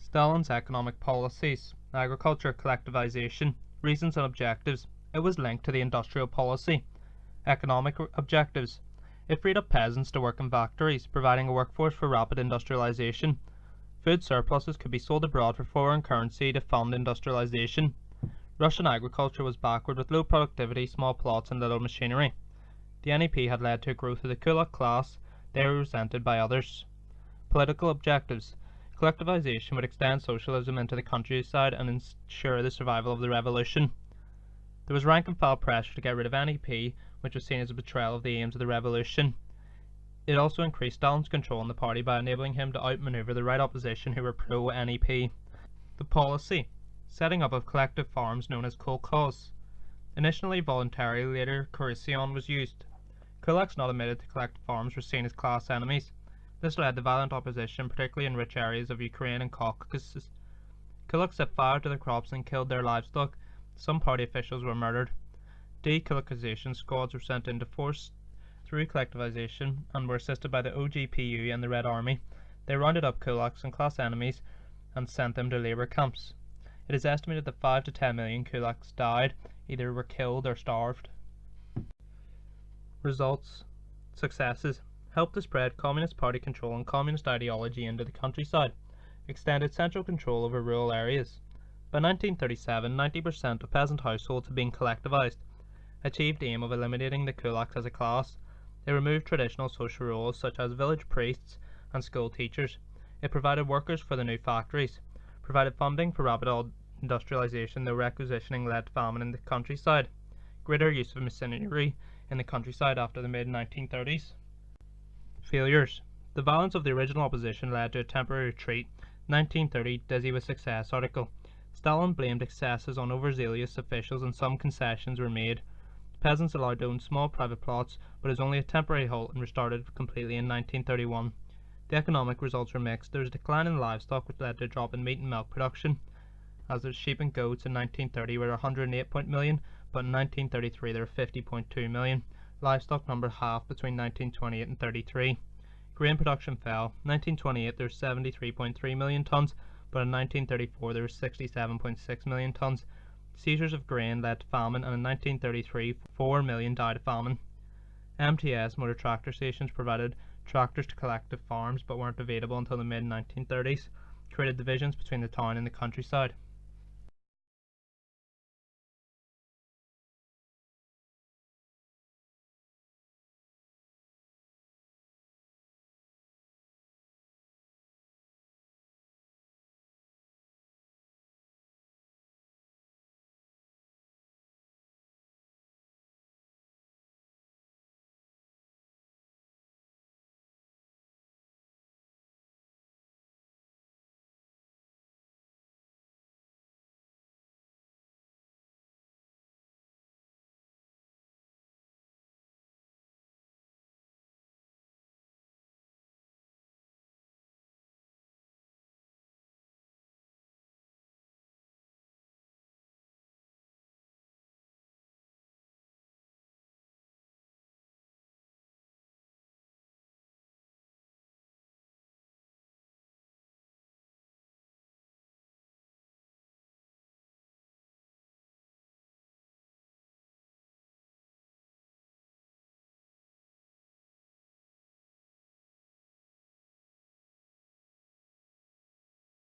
Stalin's economic policies, agriculture collectivization, reasons and objectives. It was linked to the industrial policy. Economic objectives. It freed up peasants to work in factories, providing a workforce for rapid industrialization. Food surpluses could be sold abroad for foreign currency to fund industrialization. Russian agriculture was backward with low productivity, small plots and little machinery. The NEP had led to a growth of the kulak class. They were resented by others. Political objectives. Collectivization would extend socialism into the countryside and ensure the survival of the revolution. There was rank and file pressure to get rid of NEP, which was seen as a betrayal of the aims of the revolution. It also increased Stalin's control in the party by enabling him to outmaneuver the right opposition who were pro-NEP. The policy. Setting up of collective farms known as kolkhoz. Initially voluntary, later coercion was used. Kulaks not admitted to collective farms were seen as class enemies. This led to violent opposition, particularly in rich areas of Ukraine and Caucasus. Kulaks set fire to their crops and killed their livestock. Some party officials were murdered. De-kulakization squads were sent into force through collectivization and were assisted by the OGPU and the Red Army. They rounded up kulaks and class enemies and sent them to labour camps. It is estimated that 5 to 10 million kulaks died, either were killed or starved. Results. Successes. Helped to spread Communist Party control and communist ideology into the countryside. Extended central control over rural areas. By 1937, 90% of peasant households had been collectivized. Achieved aim of eliminating the kulaks as a class. They removed traditional social roles such as village priests and school teachers. It provided workers for the new factories. Provided funding for rapid industrialization, though requisitioning led to famine in the countryside. Greater use of machinery in the countryside after the mid-1930s. Failures. The violence of the original opposition led to a temporary retreat. 1930 Dizzy with Success article. Stalin blamed excesses on overzealous officials and some concessions were made. Peasants allowed to own small private plots, but it was only a temporary halt and restarted completely in 1931. The economic results were mixed. There was a decline in livestock which led to a drop in meat and milk production, as the sheep and goats in 1930 were 108 million, but in 1933 there were 50.2 million. Livestock number halved between 1928 and 33. Grain production fell. 1928 there were 73.3 million tonnes, but in 1934 there were 67.6 million tonnes. Seizures of grain led to famine, and in 1933 4 million died of famine. MTS motor tractor stations provided tractors to collective farms but weren't available until the mid-1930s, created divisions between the town and the countryside.